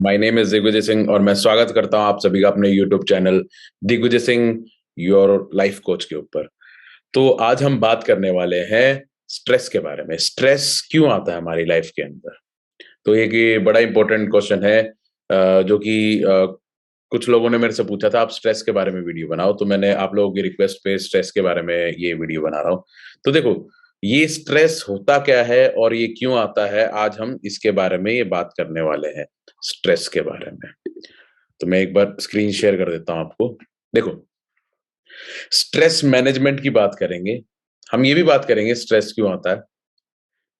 My name is Digvijay Singh और मैं स्वागत करता हूं आप सभी का अपने YouTube channel Digvijay Singh your life coach के ऊपर। तो आज हम बात करने वाले हैं स्ट्रेस के बारे में। स्ट्रेस क्यों आता है हमारी लाइफ के अंदर? तो एक ये बड़ा इंपॉर्टेंट क्वेश्चन है, जो कि कुछ लोगों ने मेरे से पूछा था आप स्ट्रेस के बारे में वीडियो बनाओ, तो मैंने आप लोगों की रिक्वेस्ट पे स्ट्रेस के बारे में ये वीडियो बना रहा हूँ। तो देखो, ये स्ट्रेस होता क्या है और ये क्यों आता है, आज हम इसके बारे में ये बात करने वाले हैं, स्ट्रेस के बारे में। तो मैं एक बार स्क्रीन शेयर कर देता हूं आपको। देखो, स्ट्रेस मैनेजमेंट की बात करेंगे, हम ये भी बात करेंगे स्ट्रेस क्यों आता है।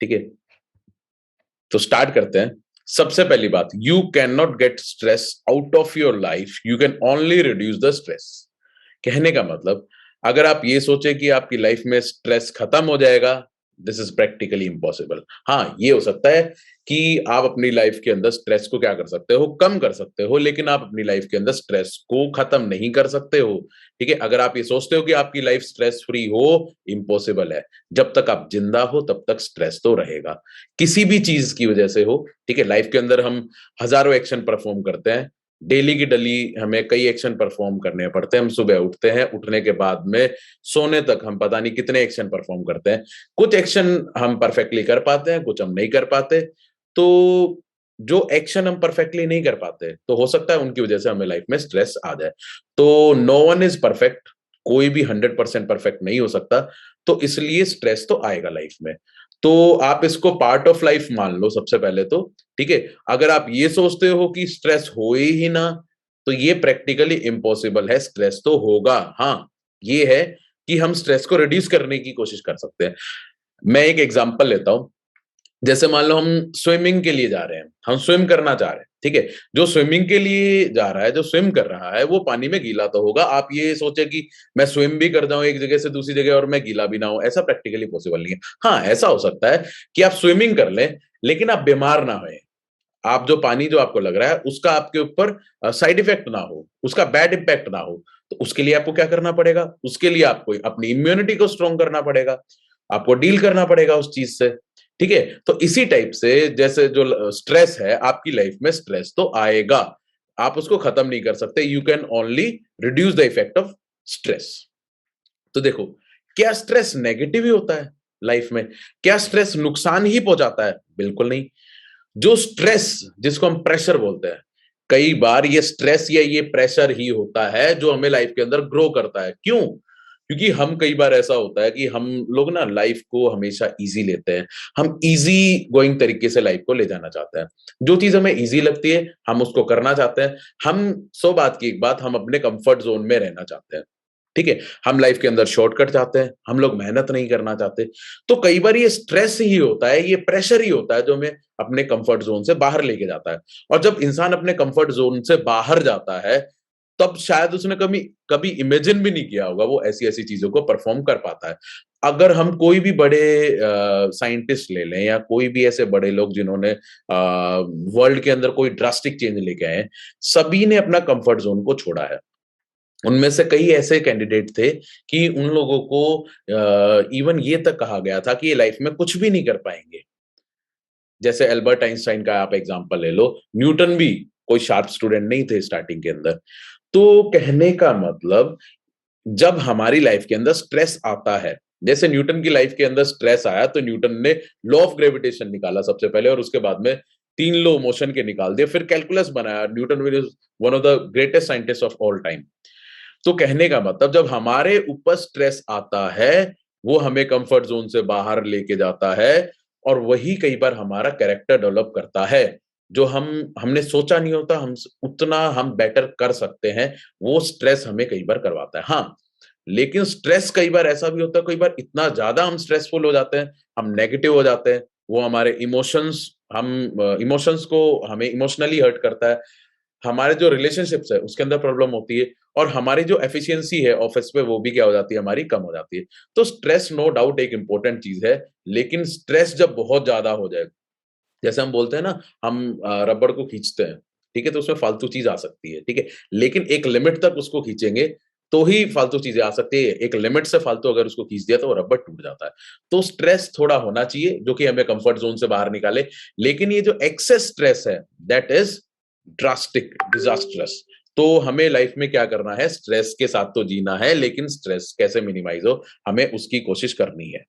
ठीक है, तो स्टार्ट करते हैं। सबसे पहली बात, you can not gate stress out of your life, you can only reduce the stress. कहने का मतलब, अगर आप ये सोचे कि आपकी लाइफ में स्ट्रेस खत्म हो जाएगा, दिस इज प्रैक्टिकली इम्पॉसिबल। हाँ, ये हो सकता है कि आप अपनी लाइफ के अंदर स्ट्रेस को क्या कर सकते हो, कम कर सकते हो, लेकिन आप अपनी लाइफ के अंदर स्ट्रेस को खत्म नहीं कर सकते हो। ठीक है, अगर आप ये सोचते हो कि आपकी लाइफ स्ट्रेस फ्री हो, इम्पॉसिबल है। जब तक आप जिंदा हो तब तक स्ट्रेस तो रहेगा, किसी भी चीज की वजह से हो। ठीक है, लाइफ के अंदर हम हजारों एक्शन परफॉर्म करते हैं, डेली की डेली हमें कई एक्शन परफॉर्म करने पड़ते हैं। हम सुबह उठते हैं, उठने के बाद में सोने तक हम पता नहीं कितने एक्शन परफॉर्म करते हैं। कुछ एक्शन हम परफेक्टली कर पाते हैं, कुछ हम नहीं कर पाते। तो जो एक्शन हम परफेक्टली नहीं कर पाते, तो हो सकता है उनकी वजह से हमें लाइफ में स्ट्रेस आ जाए। तो नो वन इज परफेक्ट, कोई भी 100% परफेक्ट नहीं हो सकता, तो इसलिए स्ट्रेस तो आएगा लाइफ में। तो आप इसको पार्ट ऑफ लाइफ मान लो सबसे पहले तो। ठीक है, अगर आप ये सोचते हो कि स्ट्रेस हो ही ना, तो ये प्रैक्टिकली इम्पॉसिबल है। स्ट्रेस तो होगा, हाँ, ये है कि हम स्ट्रेस को रिड्यूस करने की कोशिश कर सकते हैं। मैं एक एग्जांपल लेता हूं। जैसे मान लो हम स्विमिंग के लिए जा रहे हैं, हम स्विम करना चाह रहे हैं। ठीक है, जो स्विमिंग के लिए जा रहा है, जो स्विम कर रहा है, वो पानी में गीला तो होगा। आप ये सोचे कि मैं स्विम भी कर जाऊं एक जगह से दूसरी जगह और मैं गीला भी ना हूं, ऐसा प्रैक्टिकली पॉसिबल नहीं है। हाँ, ऐसा हो सकता है कि आप स्विमिंग कर लें, लेकिन आप बीमार ना होए। आप जो पानी जो आपको लग रहा है उसका आपके ऊपर साइड इफेक्ट ना हो, उसका बैड इम्पैक्ट ना हो। तो उसके लिए आपको क्या करना पड़ेगा? उसके लिए आपको अपनी इम्यूनिटी को स्ट्रॉन्ग करना पड़ेगा, आपको डील करना पड़ेगा उस चीज से। ठीक है, तो इसी टाइप से जैसे जो स्ट्रेस है, आपकी लाइफ में स्ट्रेस तो आएगा, आप उसको खत्म नहीं कर सकते। You can only reduce the effect of stress. तो देखो, क्या स्ट्रेस नेगेटिव ही होता है लाइफ में? क्या स्ट्रेस नुकसान ही पहुंचाता है? बिल्कुल नहीं। जो स्ट्रेस, जिसको हम प्रेशर बोलते हैं, कई बार ये स्ट्रेस या ये प्रेशर ही होता है जो हमें लाइफ के अंदर ग्रो करता है। क्यों? क्योंकि हम कई बार ऐसा होता है कि हम लोग ना लाइफ को हमेशा इजी लेते हैं। हम इजी गोइंग तरीके से लाइफ को ले जाना चाहते हैं। जो चीज हमें इजी लगती है हम उसको करना चाहते हैं। हम सौ बात की एक बात, हम अपने कंफर्ट जोन में रहना चाहते हैं। ठीक है, हम लाइफ के अंदर शॉर्टकट चाहते हैं, हम लोग मेहनत नहीं करना चाहते। तो कई बार ये स्ट्रेस ही होता है, ये प्रेशर ही होता है जो हमें अपने कंफर्ट जोन से बाहर लेके जाता है। और जब इंसान अपने कंफर्ट जोन से बाहर जाता है, तब शायद उसने कभी कभी इमेजिन भी नहीं किया होगा वो ऐसी ऐसी चीजों को परफॉर्म कर पाता है। अगर हम कोई भी बड़े साइंटिस्ट ले लें या कोई भी ऐसे बड़े लोग जिन्होंने वर्ल्ड के अंदर कोई ड्रास्टिक चेंज लेके आए, सभी ने अपना कंफर्ट जोन को छोड़ा है। उनमें से कई ऐसे कैंडिडेट थे कि उन लोगों को इवन ये तक कहा गया था कि ये लाइफ में कुछ भी नहीं कर पाएंगे। जैसे एल्बर्ट आइंस्टाइन का आप एग्जांपल ले लो, न्यूटन भी कोई शार्प स्टूडेंट नहीं थे स्टार्टिंग के अंदर। तो कहने का मतलब, जब हमारी लाइफ के अंदर स्ट्रेस आता है, जैसे न्यूटन की लाइफ के अंदर स्ट्रेस आया, तो न्यूटन ने लॉ ऑफ ग्रेविटेशन निकाला सबसे पहले, और उसके बाद में तीन लॉ मोशन के निकाल दिए, फिर कैलकुलस बनाया। Newton is one of the greatest scientist of all time. तो कहने का मतलब, जब हमारे ऊपर स्ट्रेस आता है, वो हमें कंफर्ट जोन से बाहर लेके जाता है, और वही कई बार हमारा कैरेक्टर डेवलप करता है। जो हमने सोचा नहीं होता हम उतना हम बेटर कर सकते हैं, वो स्ट्रेस हमें कई बार करवाता है। हाँ, लेकिन स्ट्रेस कई बार ऐसा भी होता है, कई बार इतना ज्यादा हम स्ट्रेसफुल हो जाते हैं, हम नेगेटिव हो जाते हैं, वो हमारे इमोशंस, हम इमोशंस को हमें इमोशनली हर्ट करता है। हमारे जो रिलेशनशिप्स है उसके अंदर प्रॉब्लम होती है, और हमारी जो एफिशिएंसी है ऑफिस पे, वो भी क्या हो जाती है, हमारी कम हो जाती है। तो स्ट्रेस नो डाउट एक इंपॉर्टेंट चीज है, लेकिन स्ट्रेस जब बहुत ज्यादा हो जाए, जैसे हम बोलते हैं ना, हम रबड़ को खींचते हैं, ठीक है, तो उसमें फालतू चीज आ सकती है। ठीक है, लेकिन एक लिमिट तक उसको खींचेंगे तो ही फालतू चीजें आ सकती है। एक लिमिट से फालतू अगर उसको खींच दिया तो वो रबड़ टूट जाता है। तो स्ट्रेस थोड़ा होना चाहिए जो कि हमें कंफर्ट जोन से बाहर निकाले। लेकिन ये जो एक्सेस स्ट्रेस है, दैट इज ड्रास्टिक, डिजास्ट्रस। तो हमें लाइफ में क्या करना है, स्ट्रेस के साथ तो जीना है, लेकिन स्ट्रेस कैसे मिनिमाइज हो, हमें उसकी कोशिश करनी है।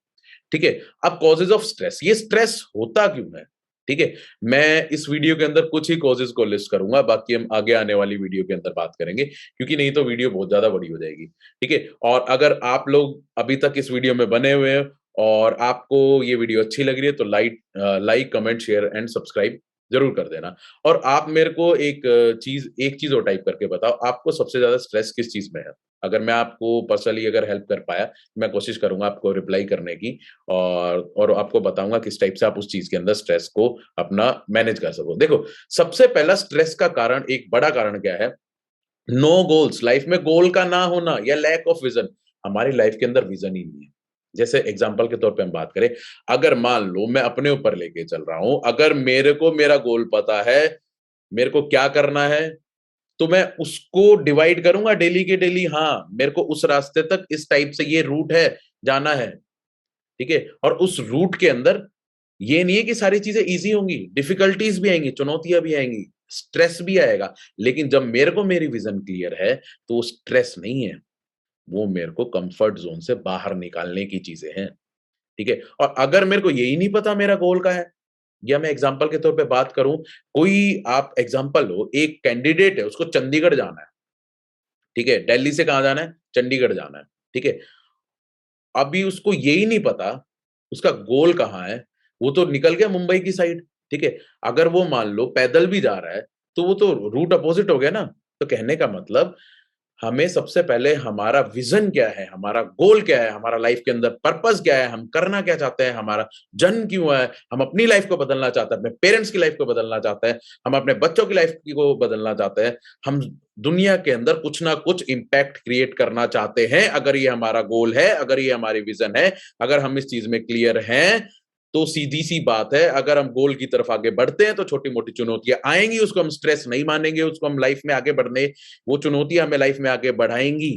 ठीक है। अब कॉजेज ऑफ स्ट्रेस, ये स्ट्रेस होता क्यों है? ठीक है। मैं इस वीडियो के अंदर कुछ ही कॉजेज को लिस्ट करूंगा, बाकी हम आगे आने वाली वीडियो के अंदर बात करेंगे, क्योंकि नहीं तो वीडियो बहुत ज्यादा बड़ी हो जाएगी। ठीक है। और अगर आप लोग अभी तक इस वीडियो में बने हुए हैं और आपको ये वीडियो अच्छी लग रही है तो like comment share and subscribe जरूर कर देना। और आप मेरे को एक चीज और टाइप करके बताओ, आपको सबसे ज्यादा स्ट्रेस किस चीज में है? अगर मैं आपको पर्सनली अगर हेल्प कर पाया, मैं कोशिश करूंगा आपको रिप्लाई करने की, और आपको बताऊंगा किस टाइप से आप उस चीज के अंदर स्ट्रेस को अपना मैनेज कर सको। देखो, सबसे पहला स्ट्रेस का कारण, एक बड़ा कारण क्या है? नो गोल्स, लाइफ में गोल का ना होना या लैक ऑफ विजन। हमारी लाइफ के अंदर विजन ही नहीं है। जैसे एग्जांपल के तौर पे हम बात करें, अगर मान लो मैं अपने ऊपर लेके चल रहा हूं, अगर मेरे को मेरा गोल पता है, मेरे को क्या करना है, तो मैं उसको डिवाइड करूंगा डेली के डेली। हाँ, मेरे को उस रास्ते तक इस टाइप से ये रूट है, जाना है। ठीक है। और उस रूट के अंदर ये नहीं है कि सारी चीजें इजी होंगी, डिफिकल्टीज भी आएंगी, चुनौतियां भी आएंगी, स्ट्रेस भी आएगा। लेकिन जब मेरे को मेरी विजन क्लियर है, तो स्ट्रेस नहीं है, वो मेरे को कंफर्ट जोन से बाहर निकालने की चीजें हैं। ठीक है। और अगर मेरे को यही नहीं पता मेरा गोल का है, या मैं एग्जांपल के तौर पे बात करूं, कोई आप एग्जांपल लो, एक कैंडिडेट है, उसको चंडीगढ़ जाना है। ठीक है। दिल्ली से कहां जाना है? चंडीगढ़ जाना है। ठीक है। अभी उसको यही नहीं पता उसका गोल कहाँ है, वो तो निकल गया मुंबई की साइड। ठीक है। अगर वो मान लो पैदल भी जा रहा है, तो वो तो रूट अपोजिट हो गया ना। तो कहने का मतलब, हमें सबसे पहले हमारा विजन क्या है, हमारा गोल क्या है, हमारा लाइफ के अंदर पर्पस क्या है, हम करना क्या चाहते हैं, हमारा जन्म क्यों है, हम अपनी लाइफ को बदलना चाहते हैं, अपने पेरेंट्स की लाइफ को बदलना चाहते हैं, हम अपने बच्चों की लाइफ को बदलना चाहते हैं, हम दुनिया के अंदर कुछ ना कुछ इंपैक्ट क्रिएट करना चाहते हैं। अगर ये हमारा गोल है, अगर ये हमारी विजन है, अगर हम इस चीज में क्लियर हैं, तो सीधी सी बात है, अगर हम गोल की तरफ आगे बढ़ते हैं तो छोटी मोटी चुनौतियां आएंगी, उसको हम स्ट्रेस नहीं मानेंगे, उसको हम लाइफ में आगे बढ़ने, वो चुनौतियां हमें लाइफ में आगे बढ़ाएंगी।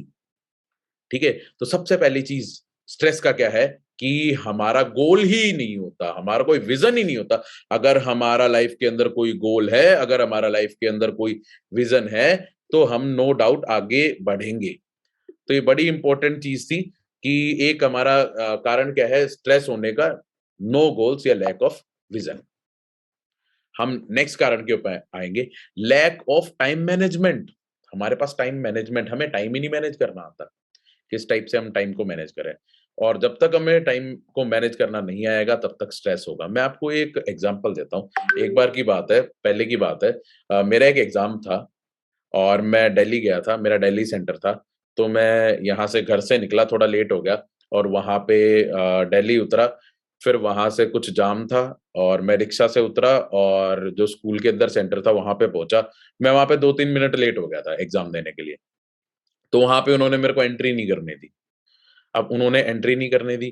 ठीक है। तो सबसे पहली चीज स्ट्रेस का क्या है, कि हमारा गोल ही नहीं होता, हमारा कोई विजन ही नहीं होता। अगर हमारा लाइफ के अंदर कोई गोल है, अगर हमारा लाइफ के अंदर कोई विजन है, तो हम नो डाउट आगे बढ़ेंगे। तो ये बड़ी इंपॉर्टेंट चीज थी कि एक हमारा कारण क्या है स्ट्रेस होने का, नो गोल्स या लैक ऑफ विजन। हम नेक्स्ट कारण के ऊपर आएंगे, लैक ऑफ टाइम मैनेजमेंट। हमारे पास टाइम मैनेजमेंट, हमें टाइम ही नहीं मैनेज करना आता, किस टाइप से हम टाइम को मैनेज करें। और जब तक हमें टाइम को मैनेज करना नहीं आएगा, तब तक स्ट्रेस होगा। मैं आपको एक एग्जांपल देता हूँ। एक बार की बात है, पहले की बात है, मेरा एक एग्जाम था और मैं दिल्ली गया था, मेरा दिल्ली सेंटर था। तो मैं यहाँ से घर से निकला, थोड़ा लेट हो गया और वहाँ पे दिल्ली उतरा। फिर वहाँ से कुछ जाम था और मैं रिक्शा से उतरा और जो स्कूल के अंदर सेंटर था वहाँ पे पहुंचा। मैं वहाँ पे 2-3 मिनट लेट हो गया था एग्जाम देने के लिए। तो वहाँ पे उन्होंने मेरे को एंट्री नहीं करने दी। अब उन्होंने एंट्री नहीं करने दी,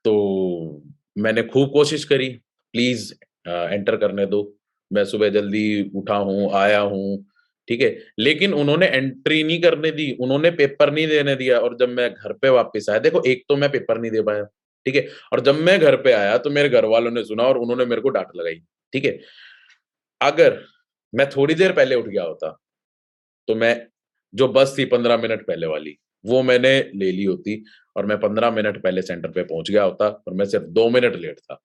तो मैंने खूब कोशिश करी, प्लीज़ एंटर करने दो। मैं सुबह जल्दी उठा हूँ, आया हूँ, ठीक है? लेकिन उन्होंने एंट्री नहीं करने दी, उन्होंने पेपर नहीं देने दिया। और जब मैं घर पे वापस आया, देखो एक तो मैं पेपर नहीं दे पाया, ठीक है? और जब मैं घर पे आया तो मेरे घरवालों ने सुना और उन्होंने मेरे को डाँट लगाई, ठीक है? अगर मैं थोड़ी देर पहले उठ गया होता, तो मैं जो बस थी 15 मिनट पहले वाली, वो मैंने ले ली होती और मैं 15 मिनट पहले सेंटर पे पहुँच गया होता और मैं सिर्फ 2 मिनट लेट था।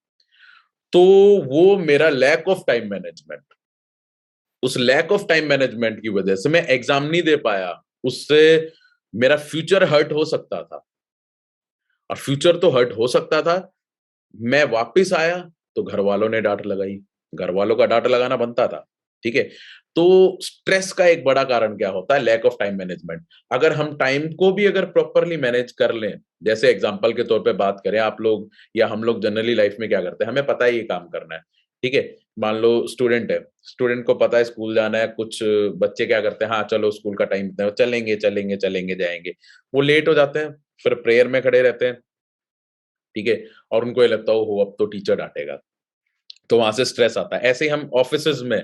तो वो मेरा लैक ऑफ टाइम मैनेजमेंट, उस लैक ऑफ टाइम मैनेजमेंट की वजह से मैं एग्ज़ाम नहीं दे पाया। उससे मेरा फ्यूचर हर्ट हो सकता था और फ्यूचर तो हर्ट हो सकता था। मैं वापस आया तो घरवालों ने डाँट लगाई, घरवालों का डाँट लगाना बनता था, ठीक है? तो स्ट्रेस का एक बड़ा कारण क्या होता है? Lack of time management. अगर हम टाइम को भी अगर प्रॉपर्ली मैनेज कर लें, जैसे एग्ज़ाम्पल के तौर पे बात करें, आप लोग या हम लोग जनरली लाइफ़ में क्या करते हैं, हमें पता है ये काम करना है, ठीक है? मान लो स्टूडेंट है, स्टूडेंट को पता है स्कूल जाना है, कुछ बच्चे क्या करते हैं, हाँ, चलो स्कूल का टाइम इतना है, चलेंगे, चलेंगे, चलेंगे, जाएँगे। वो लेट हो जाते हैं, फिर प्रेयर में खड़े रहते हैं, ठीक है? और उनको ये लगता है, ओहो! अब तो टीचर डाँटेगा। तो वहाँ से स्ट्रेस आता है। ऐसे ही हम ऑफ़िसेज़ में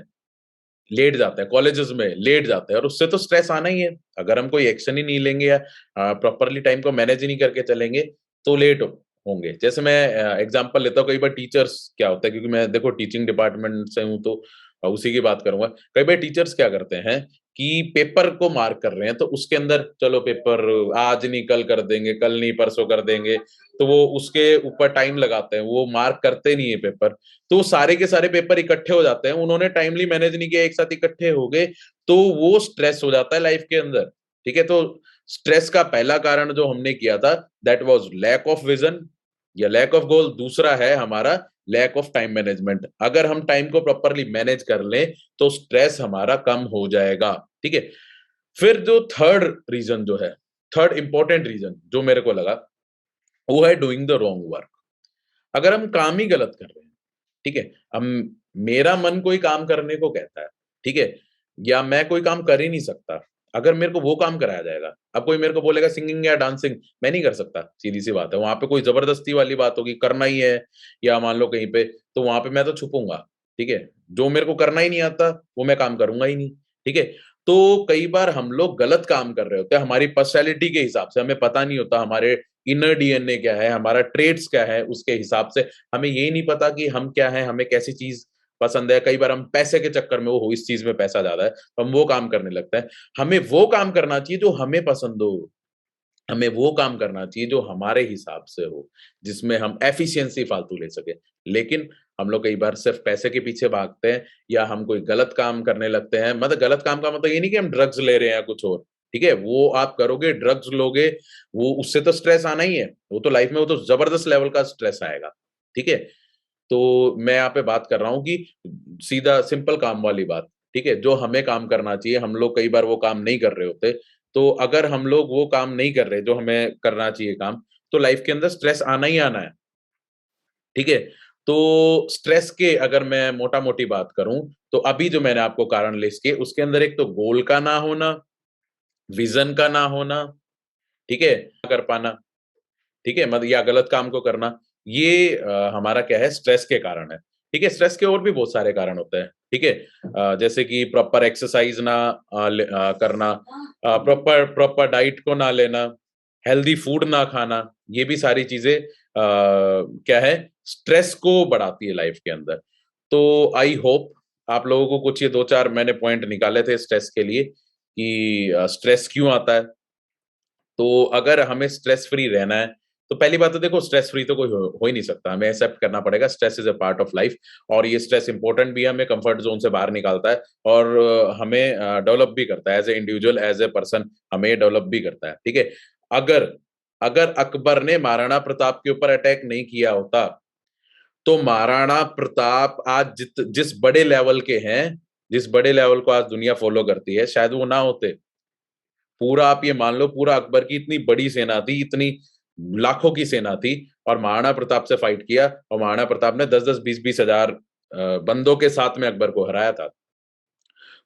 लेट जाते हैं, कॉलेजेज़ में लेट जाते हैं और उससे तो स्ट्रेस आना ही है। अगर हम कोई एक्शन ही नहीं लेंगे या प्रॉपर्ली टाइम को मैनेज ही नहीं करके चलेंगे, तो लेट होंगे। जैसे मैं एग्ज़ाम्पल लेता हूँ, कई बार टीचर्स क्या होता है, क्योंकि मैं देखो टीचिंग डिपार्टमेंट से हूँ, तो उसी की बात करूंगा। कई बार टीचर्स क्या करते हैं कि पेपर को मार्क कर रहे हैं तो उसके अंदर चलो पेपर आज नहीं कल कर देंगे, कल नहीं परसों कर देंगे, तो वो उसके ऊपर टाइम लगाते हैं, वो मार्क करते नहीं है पेपर। तो सारे के सारे पेपर इकट्ठे हो जाते हैं, उन्होंने टाइमली मैनेज नहीं किया, एक साथ इकट्ठे हो गए, तो वो स्ट्रेस हो जाता है लाइफ के अंदर। ठीक है, तो स्ट्रेस का पहला कारण जो हमने किया था that was lack of vision या लैक ऑफ गोल। दूसरा है हमारा लैक ऑफ टाइम मैनेजमेंट। अगर हम टाइम को प्रॉपरली मैनेज कर लें तो स्ट्रेस हमारा कम हो जाएगा। ठीक है, फिर जो थर्ड रीजन जो है, थर्ड इंपॉर्टेंट रीजन जो मेरे को लगा, वो है डूइंग द रॉन्ग वर्क। अगर हम काम ही गलत कर रहे हैं, ठीक है, हम मेरा मन कोई काम करने को कहता है, ठीक है, या मैं कोई काम कर ही नहीं सकता, अगर मेरे को वो काम कराया जाएगा। अब कोई मेरे को बोलेगा सिंगिंग या डांसिंग, मैं नहीं कर सकता, सीधी सी बात है। वहां पे कोई जबरदस्ती वाली बात होगी, करना ही है, या मान लो कहीं पे, तो वहां पे मैं तो छुपूंगा। ठीक है, जो मेरे को करना ही नहीं आता वो मैं काम करूंगा ही नहीं। ठीक है, तो कई बार हम लोग गलत काम कर रहे होते हैं हमारी पर्सनैलिटी के हिसाब से, हमें पता नहीं होता हमारे इनर डीएनए क्या है, हमारा ट्रेड्स क्या है, उसके हिसाब से हमें ये नहीं पता कि हम क्या है, हमें कैसी चीज पसंद है। कई बार हम पैसे के चक्कर में, वो इस चीज में पैसा ज्यादा है, तो हम वो काम करने लगते हैं। हमें वो काम करना चाहिए जो हमें पसंद हो, हमें वो काम करना चाहिए जो हमारे हिसाब से हो, जिसमें हम एफिशिएंसी फालतू ले सके। लेकिन हम लोग कई बार सिर्फ पैसे के पीछे भागते हैं, या हम कोई गलत काम करने लगते हैं। मतलब गलत काम का मतलब ये नहीं कि हम ड्रग्स ले रहे हैं या कुछ और। ठीक है, वो आप करोगे, ड्रग्स लोगे, वो उससे तो स्ट्रेस आना ही है, वो तो लाइफ में वो तो जबरदस्त लेवल का स्ट्रेस आएगा। ठीक है, तो मैं यहाँ पे बात कर रहा हूँ कि सीधा सिंपल काम वाली बात। ठीक है, जो हमें काम करना चाहिए, हम लोग कई बार वो काम नहीं कर रहे होते। तो अगर हम लोग वो काम नहीं कर रहे जो हमें करना चाहिए काम, तो लाइफ के अंदर स्ट्रेस आना ही आना है। ठीक है, तो स्ट्रेस के अगर मैं मोटा मोटी बात करूं, तो अभी जो मैंने आपको कारण लिस्ट किए उसके अंदर एक तो गोल का ना होना, विजन का ना होना, ठीक है, ना कर पाना, ठीक है, मतलब या गलत काम को करना, ये हमारा क्या है, स्ट्रेस के कारण है। ठीक है, स्ट्रेस के और भी बहुत सारे कारण होते हैं। ठीक है, जैसे कि प्रॉपर एक्सरसाइज ना करना, प्रॉपर प्रॉपर डाइट को ना लेना, हेल्दी फूड ना खाना, ये भी सारी चीजें क्या है, स्ट्रेस को बढ़ाती है लाइफ के अंदर। तो आई होप आप लोगों को कुछ ये दो चार मैंने पॉइंट निकाले थे स्ट्रेस के लिए कि स्ट्रेस क्यों आता है। तो अगर हमें स्ट्रेस फ्री रहना है, तो पहली बात तो देखो, स्ट्रेस फ्री तो कोई हो ही नहीं सकता, हमें एक्सेप्ट करना पड़ेगा, stress is a part of life. और ये स्ट्रेस इंपॉर्टेंट भी है, हमें कंफर्ट जोन से बाहर निकालता है, और हमें डेवलप भी करता है as a individual, as a person, हमें डेवलप भी करता है। ठीक है, अगर अगर अकबर ने महाराणा प्रताप के ऊपर अटैक नहीं किया होता, तो महाराणा प्रताप आज जिस बड़े लेवल के हैं, जिस बड़े लेवल को आज दुनिया फॉलो करती है, शायद वो ना होते। पूरा आप ये मान लो, पूरा अकबर की इतनी बड़ी सेना थी, इतनी लाखों की सेना थी, और महाराणा प्रताप से फाइट किया, और महाराणा प्रताप ने 10-10 20-20 हजार बंदों के साथ में अकबर को हराया था।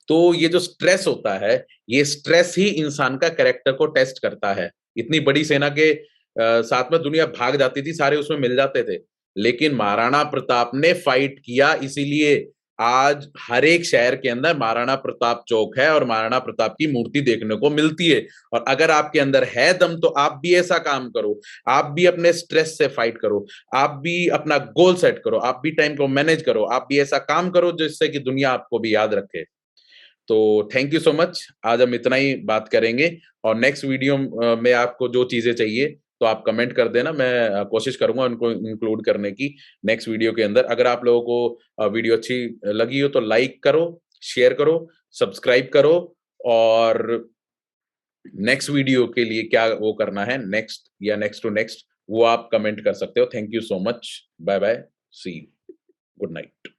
तो ये जो स्ट्रेस होता है, ये स्ट्रेस ही इंसान का कैरेक्टर को टेस्ट करता है। इतनी बड़ी सेना के साथ में दुनिया भाग जाती थी, सारे उसमें मिल जाते थे, लेकिन महाराणा प्रताप ने फाइट किया, इसीलिए आज हर एक शहर के अंदर महाराणा प्रताप चौक है और महाराणा प्रताप की मूर्ति देखने को मिलती है। और अगर आपके अंदर है दम, तो आप भी ऐसा काम करो, आप भी अपने स्ट्रेस से फाइट करो, आप भी अपना गोल सेट करो, आप भी टाइम को मैनेज करो, आप भी ऐसा काम करो जिससे कि दुनिया आपको भी याद रखे। तो थैंक यू सो मच, आज हम इतना ही बात करेंगे, और नेक्स्ट वीडियो में आपको जो चीजें चाहिए तो आप कमेंट कर देना, मैं कोशिश करूंगा उनको इंक्लूड करने की नेक्स्ट वीडियो के अंदर। अगर आप लोगों को वीडियो अच्छी लगी हो तो लाइक करो, शेयर करो, सब्सक्राइब करो, और नेक्स्ट वीडियो के लिए क्या वो करना है, नेक्स्ट या नेक्स्ट टू नेक्स्ट, वो आप कमेंट कर सकते हो। Thank you so much, bye bye, see you, good night.